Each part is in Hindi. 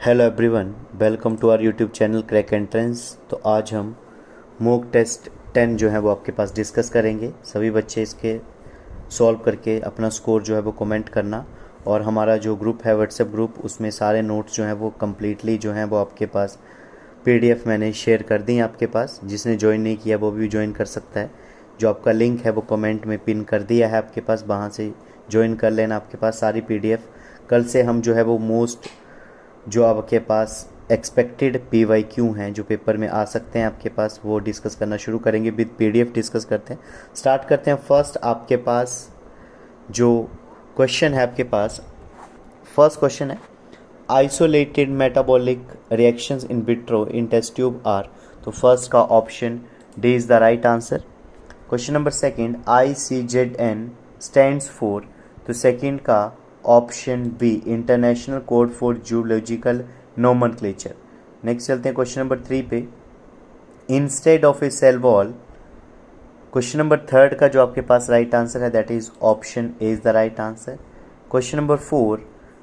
Hello everyone, welcome to our YouTube channel crack entrance. तो आज हम मॉक टेस्ट 10 जो है वो आपके पास डिस्कस करेंगे। सभी बच्चे इसके सॉल्व करके अपना स्कोर जो है वो कमेंट करना। और हमारा जो ग्रुप है व्हाट्सएप ग्रुप, उसमें सारे नोट्स जो हैं वो कम्प्लीटली जो हैं वो आपके पास पीडीएफ मैंने शेयर कर दी है आपके पास। जिसने ज्वाइन नहीं किया वो भी ज्वाइन कर सकता है। जो आपका लिंक है वो कमेंट में पिन कर दिया है आपके पास, वहाँ से ज्वाइन कर लेना। आपके पास सारी पीडीएफ कल से हम जो है वो मोस्ट जो आपके पास एक्सपेक्टेड PYQ हैं जो पेपर में आ सकते हैं आपके पास, वो डिस्कस करना शुरू करेंगे। विद PDF डिस्कस करते हैं, स्टार्ट करते हैं। फर्स्ट आपके पास जो क्वेश्चन है आपके पास, फर्स्ट क्वेश्चन है isolated metabolic reactions in vitro in test tube are. तो फर्स्ट का option D is the right answer. Question number second ICZN stands for. तो सेकंड का option B international code for zoological nomenclature. Next चलते हैं क्वेश्चन नंबर 3 पे। Instead of a cell wall. Question number third का जो आपके पास राइट आंसर है that is option A is the right answer. Question number 4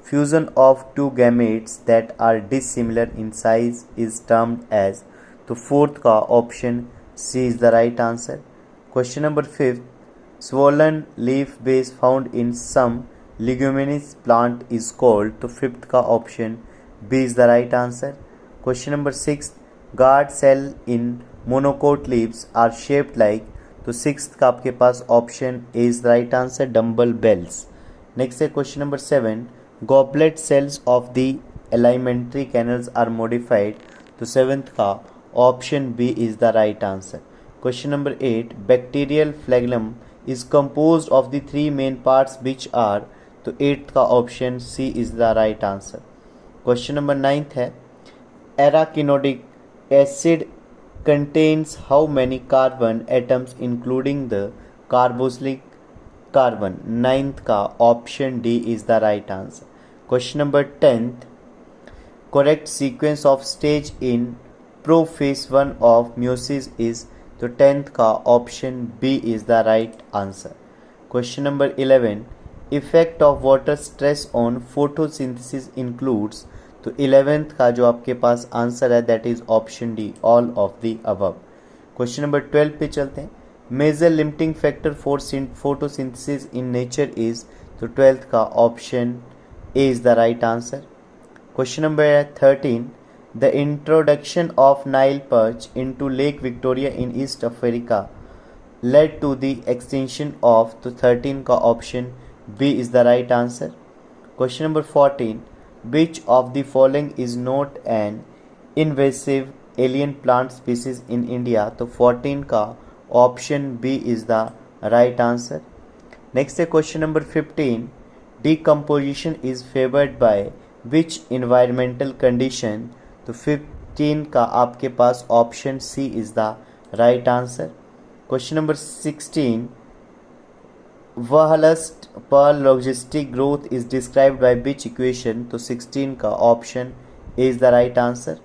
fusion of two gametes that are dissimilar in size is termed as. तो फोर्थ का option C is the right answer. Question number 5 swollen leaf base found in some leguminous plant is called। तो फिफ्थ का option B is the right answer. Question number 6 guard cell in monocot leaves are shaped like। तो सिक्स्थ का आपके पास option A is the right answer, dumb bells. Next है question number 7 goblet cells of the alimentary canals are modified। तो सेवेंथ का option B is the right answer. Question number 8 bacterial flagellum is composed of the three main parts which are। तो एट्थ का option C is the right answer. Question number 9 है एराकिनोडिक acid contains how many carbon atoms including the carboxylic carbon। Ninth का option D is the right answer. Question number 10 correct sequence of stage in prophase 1 of meiosis is। तो 10th का option B is the right answer. Question number 11 effect of water stress on photosynthesis includes. तो 11th का जो आपके पास आंसर है that is option D all of the above. Question number 12 पे चलते हैं। Major limiting factor for photosynthesis in nature is. तो 12th का option A is the right answer. Question number 13 The introduction of Nile perch into Lake Victoria in East Africa led to the extinction of। तो 13 का option B is the right answer। Question number 14 which of the following is not an invasive alien plant species in India। तो 14 का option B is the right answer। Next है question number 15 decomposition is favored by which environmental condition। तो 15 का आपके पास option C is the right answer. Question number 16 Verhulst Pearl logistic growth is described by which equation. तो 16 का option A is the right answer.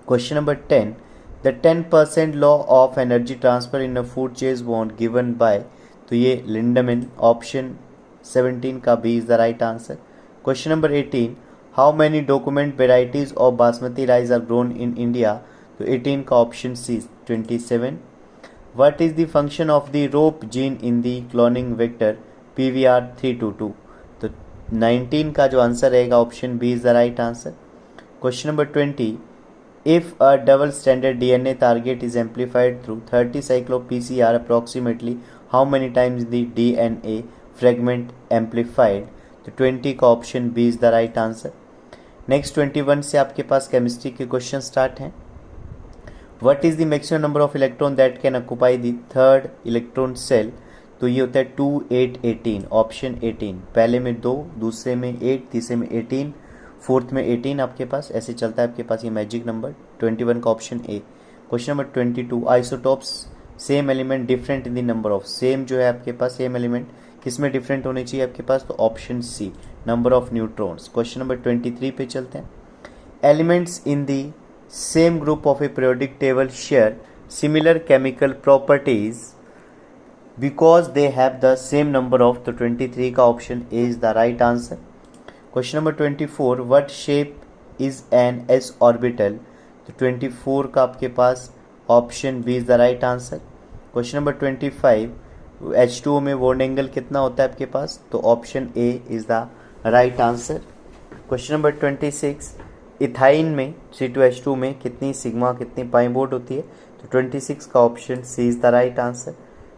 Question number 10 the 10% law of energy transfer in a food chain want given by. तो ये लिंडमैन, ऑप्शन 17 का B is the right answer. Question number 18 how many document varieties of basmati rice are grown in India. तो 18 का option C 27। What is the function of the rope gene in the cloning vector PVR322। तो 19 का जो आंसर रहेगा option B is the right answer. Question number 20 if a double standard DNA target is amplified through 30 cycle of PCR approximately how many times the DNA fragment amplified. तो 20 का option B is the right answer. Next 21 से आपके पास केमिस्ट्री के क्वेश्चन स्टार्ट हैं। What is the maximum number of electron that can occupy the third electron shell. तो ये होता है 2 8 18, ऑप्शन 18। पहले में 2, दूसरे में 8, तीसरे में 18, फोर्थ में 18 आपके पास ऐसे चलता है आपके पास ये मैजिक नंबर। 21 का option A. Question number 22 isotopes same element different in the number of. Same जो है आपके पास सेम एलिमेंट किसमें डिफरेंट होने चाहिए आपके पास। तो option C number of neutrons. Question number 23 पे चलते हैं। Elements in the same group of a periodic table share similar chemical properties because they have the same number of. तो 23 का option A is the right answer. Question number 24 what shape is an S orbital, तो 24 का आपके पास option B is the right answer. Question number 25, H2O में बॉन्ड एंगल कितना होता है आपके पास, तो option A is the right answer. Question number 26, ethyne में C2H2 में कितनी सिग्मा कितनी पाई बॉन्ड होती है, तो 26 का option C is the right answer.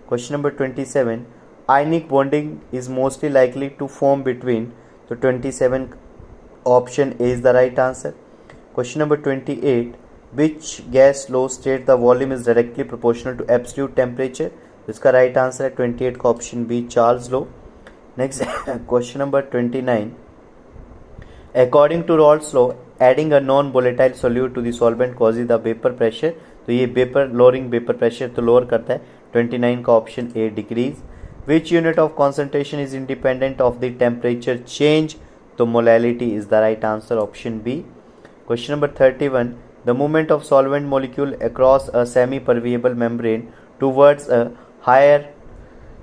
Question number 27, ionic bonding is mostly likely to form between, तो 27 option A is the right answer. Question number 28, which gas law state the volume is directly proportional to absolute temperature, इसका राइट आंसर है 28 का option B Charles law. Next question number 29, according to Raoult's law adding a non volatile solute to the solvent causes the vapour pressure, तो ये वेपर लोअरिंग वेपर प्रेशर तो लोअर करता है, 29 का option A decrease. Which unit of concentration is independent of the temperature change, तो molality is the right answer, option B. Question number 31, the movement of solvent molecule across a semi permeable membrane towards a higher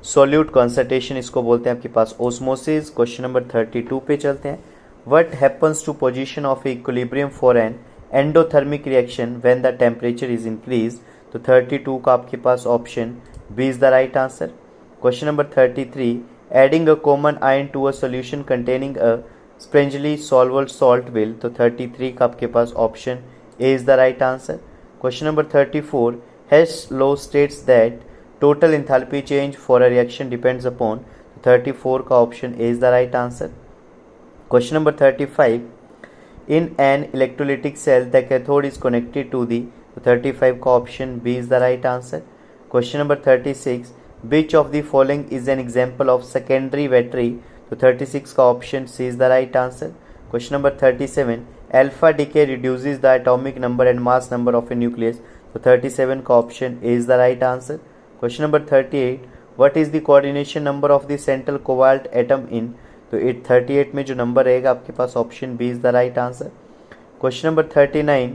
solute concentration, इसको बोलते हैं आपके पास ओस्मोसिस। क्वेश्चन नंबर 32 पे चलते हैं, what happens to position of equilibrium for an endothermic reaction when the temperature is increase, तो 32 का आपके पास option B is the right answer. Question number 33, adding a common ion to a solution containing a sparingly solvable salt will, तो 33 का आपके पास option A is the right answer. Question number 34, Hess law states that total enthalpy change for a reaction depends upon, 34 का option A is the right answer. Question number 35, in an electrolytic cell the cathode is connected to the, 35 का option B is the right answer. Question number 36, which of the following is an example of secondary battery, तो 36 का option C is the right answer. Question number 37, alpha decay reduces the atomic number and mass number of a nucleus, तो 37 का option A is the right answer. Question number 38, what is the coordination number of the central cobalt atom in, तो 38 में जो नंबर रहेगा आपके पास option B is the right answer. Question number 39,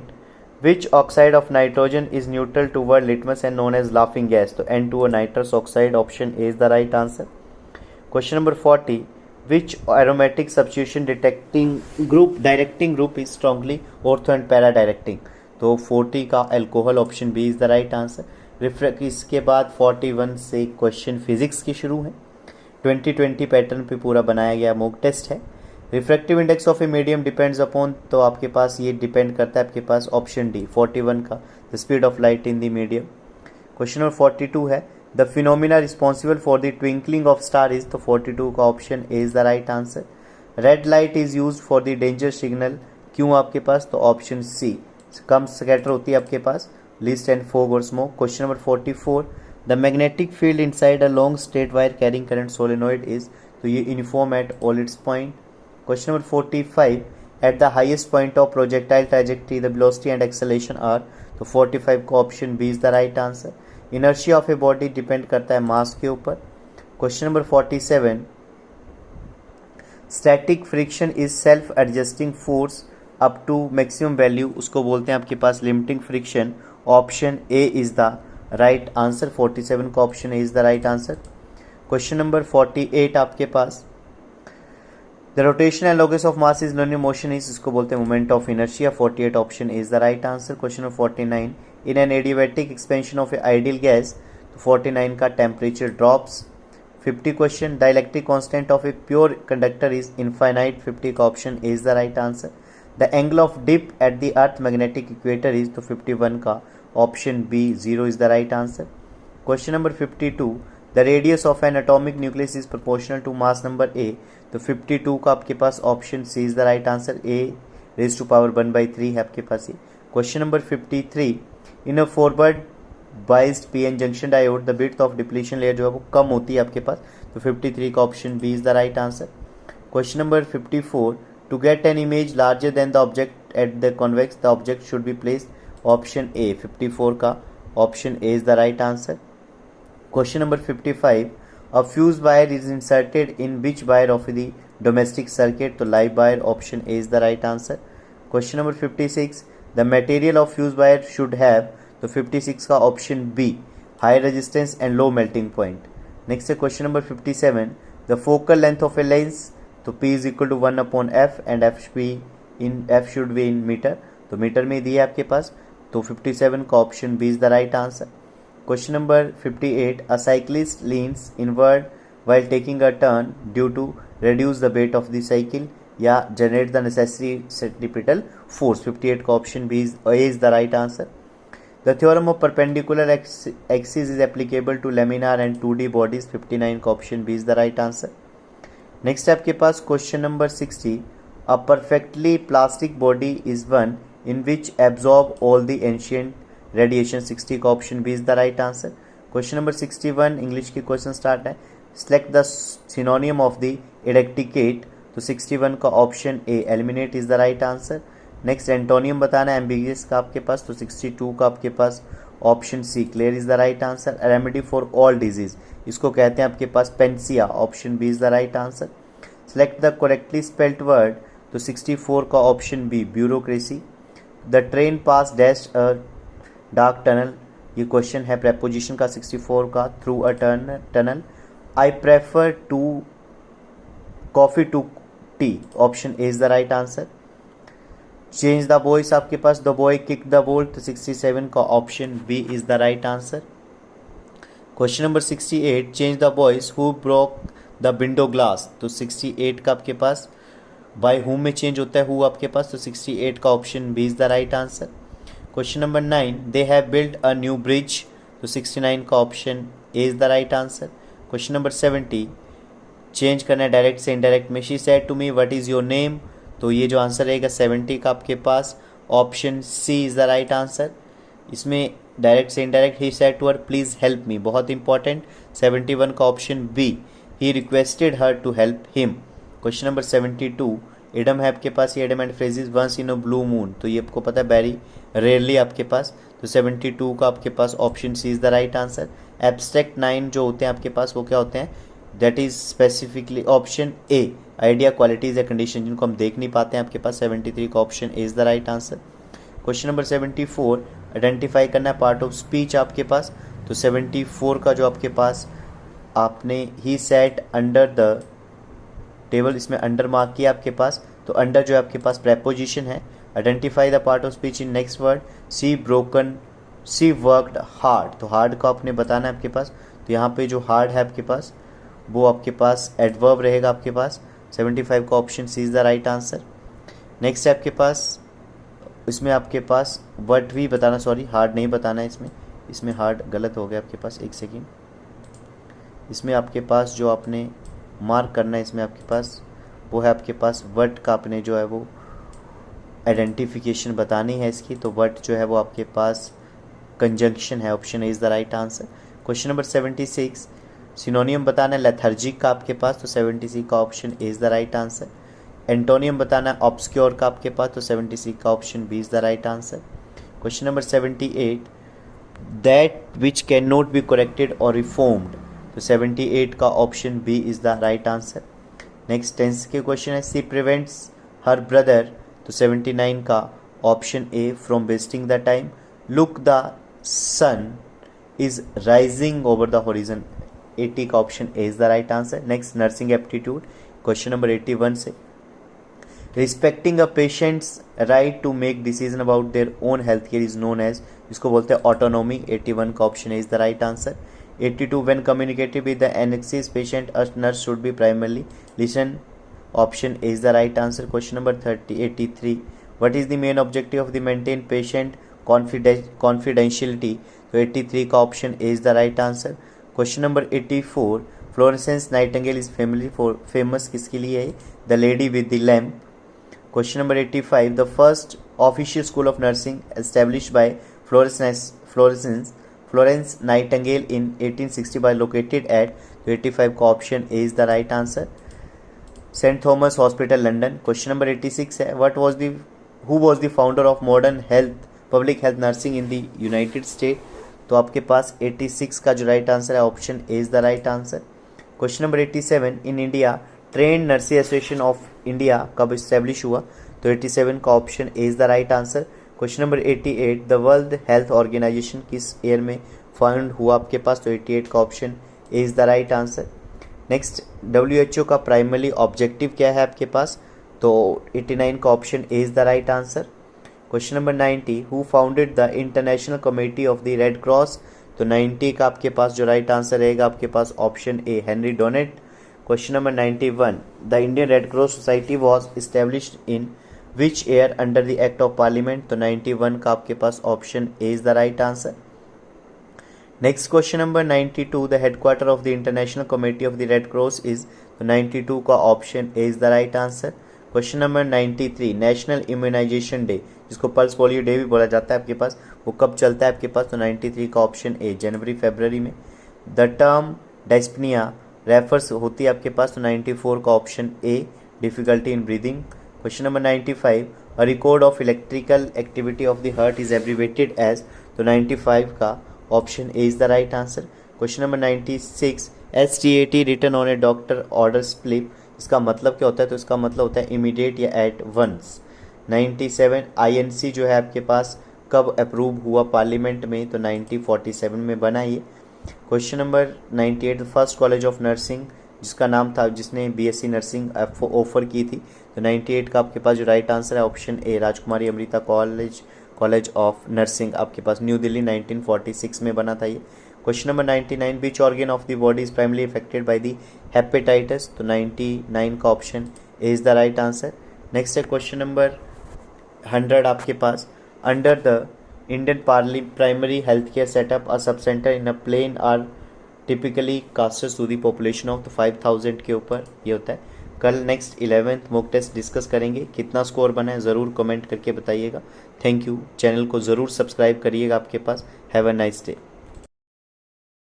which oxide of nitrogen is neutral toward litmus and known as laughing gas, तो N2O nitrous oxide, option A is the right answer. Question number 40, which aromatic substitution directing group is strongly ortho and para directing, तो 40 का alcohol, option B is the right answer. इसके बाद 41 से क्वेश्चन फिजिक्स की शुरू है, 2020 पैटर्न पे पूरा बनाया गया मॉक टेस्ट है। Refractive index of a medium depends upon, तो आपके पास ये डिपेंड करता है आपके पास ऑप्शन डी 41 का, the speed of light in the medium. Question number 42 है, the phenomena responsible for the twinkling of star is, तो 42 का option A is the right answer. Red light is use for the danger signal, क्यों आपके पास, तो ऑप्शन सी, कम स्कैटर होती है आपके पास, लीस्ट एंड फॉग और smoke. Question number 44, the magnetic field inside a long straight wire carrying current solenoid is, तो ये uniform at all its point. Question number 45, at the highest point of projectile trajectory the velocity and acceleration are, तो 45 का option B is the right answer. Inertia of a body depend करता है मास के ऊपर। Question number 47, static friction is self adjusting force up to maximum value, उसको बोलते हैं आपके पास limiting friction, option A is the right answer. 47 का option A is the right answer. Question number 48 आपके पास, the rotation and locus of mass is linear motion is, इसको बोलते हैं moment of inertia, 48 option A is the right answer. Question number 49, in an adiabatic expansion of a ideal gas, तो 49 का temperature drops. 50 question, the electric constant of a pure conductor is infinite, 50 का option A is the right answer. The angle of dip at the earth magnetic equator is, तो 51 का option B 0 is the right answer. Question number 52, the radius of an atomic nucleus is proportional to mass number A, तो 52 का आपके पास option C is the right answer, A raise to power 1/3 है आपके पास ये। Question number 53, in a forward biased PN junction diode the width of depletion layer जो है वो कम होती है आपके पास, तो 53 का option B is the right answer. Question number 54, to get an image larger than the object at the convex the object should be placed, option A, 54 का option A is the right answer. Question number 55, a fuse wire is inserted in which wire of the domestic circuit, तो live wire, option A is the right answer. Question number 56, the material of fuse wire should have, तो 56 का option B, high resistance and low melting point. Next है question number 57, the focal length of a lens, तो P is equal to 1/f and Fp in F should be in metre, तो मीटर में दिया आपके पास, तो 57 का option B is the right answer. Question number 58, a cyclist leans inward while taking a turn due to reduce the weight of the cycle या generate the necessary centripetal force, 58 का option B is the right answer। The theorem of perpendicular axis is applicable to laminar and 2D bodies, 59 का option B is the right answer। Next है आपके पास question number 60, a perfectly plastic body is one in which absorb all the ancient radiation, 60 का option B is the right answer. Question number 61 English की क्वेश्चन स्टार्ट है, select the synonym of the eradicate, तो 61 का option A eliminate is the right answer. Next antonym बताना है एम्बिगियस का आपके पास, तो 62 का आपके पास option C clear is the right answer. Remedy for all disease, इसको कहते हैं आपके पास panacea, option B is the right answer. Select the correctly spelled word, तो 64 का option B bureaucracy. The train pass dash a dark tunnel, ये क्वेश्चन है प्रेपोजिशन का 64 का, through a tunnel. I prefer to coffee to tea, option A is the right answer. Change the voice आपके पास, the boy kick the ball, तो 67 का option B is the right answer. Question number 68, change the voice who broke the window glass, तो 68 का आपके पास बाय हुम में चेंज होता है हु आपके पास, तो 68 का option B is the right answer. Question number 9, they have build a new bridge, तो 69 का option A is the right answer. Question number 70, change करना है डायरेक्ट से इनडायरेक्ट में, she said to me what is your name, तो ये जो आंसर रहेगा 70 का आपके पास option C is the right answer. इसमें डायरेक्ट से indirect, he said to her please help me, बहुत इंपॉर्टेंट, 71 का option B, he requested her to help him. Question number 72, idiom है आपके पास, ये idiom and phrases once in a blue moon, तो ये आपको पता है वेरी रेयरली आपके पास, तो 72 का आपके पास option C is the right answer. Abstract 9 जो होते हैं आपके पास वो क्या होते हैं, that is specifically option A idea, qualities या कंडीशन जिनको हम देख नहीं पाते हैं आपके पास, 73 का option A is the right answer. Question number 74, identify करना है पार्ट ऑफ स्पीच आपके पास, तो 74 का जो आपके पास आपने he sat under the table, इसमें अंडर मार्क किया आपके पास, तो अंडर जो है आपके पास प्रेपोजिशन है। Identify the part of speech in next word, she broken, she worked hard, तो हार्ड को आपने बताना है आपके पास, तो यहाँ पे जो हार्ड है आपके पास वो आपके पास एडवर्ब रहेगा आपके पास, 75 का option C is the right answer. Next है आपके पास, इसमें आपके पास वर्ड भी बताना, सॉरी हार्ड नहीं बताना है इसमें हार्ड गलत हो गया आपके पास, एक सेकेंड, इसमें आपके पास जो आपने मार्क करना है इसमें आपके पास वो है आपके पास वर्ड का आपने जो है वो आइडेंटिफिकेशन बतानी है इसकी, तो वर्ड जो है वो आपके पास कंजंक्शन है, option A is the right answer. Question number 76, synonym बताना है लेथर्जिक का आपके पास, तो 76 का option A is the right answer. Antonym बताना है ऑब्सक्योर का आपके पास, तो 76 का option B is the right answer. Question number 78, that which can not be corrected or reformed, तो 78 का option B is the right answer. Next tense के क्वेश्चन है, सी प्रिवेंट्स हर ब्रदर, तो 79 का option A from wasting the time. Look the sun is rising over the horizon, 80 का option A is the right answer. Next nursing aptitude question number 81 से, respecting a patients right to make decision about their own health care is known as, इसको बोलते हैं ऑटोनॉमी, 81 का option A is the right answer. 82, when communicating with the anxious patient, a nurse should be primarily listen, option A is the right answer. Question number 83, what is the main objective of the maintain patient confidentiality, तो 83 का option A is the right answer. Question number 84, Florence Nightingale is famous किसके लिए है, the lady with the lamp. Question number 85, the first official school of nursing established by Florence Nightingale in 1860 by located at, 85 का option A is the right answer, Saint Thomas hospital London. Question number 86 है, who was the founder of modern public health nursing in the United State, तो आपके पास 86 का जो राइट आंसर है option A is the right answer. Question number 87, in India trained nursing association of India कब इस्टेब्लिश हुआ, तो 87 का option A is the right answer. Question number 88, the world health organisation किस ईयर में फाउंड हुआ आपके पास, तो 88 का option A is the right answer. Next WHO का प्राइमरी ऑब्जेक्टिव क्या है आपके पास, तो 89 का option A is the right answer. Question number 90, who founded the international committee of the red cross. तो 90 का आपके पास जो राइट आंसर रहेगा आपके पास option A Henry Dunant. Question number 91, the Indian red cross society was established in which year under the act of parliament. तो 91 का आपके पास option A is the right answer. Next question number 92, the headquarter of the international committee of the red cross is. तो 92 का option A is the right answer. Question number 93, national immunisation day, जिसको पल्स पोलियो डे भी बोला जाता है आपके पास, वो कब चलता है आपके पास। तो 93 का ऑप्शन ए जनवरी फरवरी में। द टर्म डायस्पनिया रेफर्स होती है आपके पास। तो 94 का option A difficulty in breathing. Question number 95, a record of electrical activity of the heart is abbreviated as. तो 95 का option A is the right answer. Question number 96, STAT written on a doctor order slip, इसका मतलब क्या होता है। तो इसका मतलब होता है इमीडिएट या एट वंस। 97, INC जो है आपके पास कब अप्रूव हुआ पार्लियामेंट में। तो 1947 में बना ये। Question number 98, first college of nursing जिसका नाम था, जिसने BSc नर्सिंग ऑफर की थी। तो 98 का आपके पास जो राइट आंसर है option A Rajkumari Amrita college of nursing आपके पास न्यू दिल्ली 1946 में बना था ये। Question number 99, which organ of the body is primarily affected by the hepatitis. तो 99 का option A is the right answer. Next है क्वेश्चन नंबर 100 आपके पास, under the Indian primary health care setup a sub centre in a plain are typically casted to the population of 5000 के ऊपर ये होता है। कल next 11th mock test discuss करेंगे। कितना स्कोर बना है ज़रूर कमेंट करके बताइएगा। Thank you. चैनल को ज़रूर सब्सक्राइब करिएगा आपके पास। Have a nice day.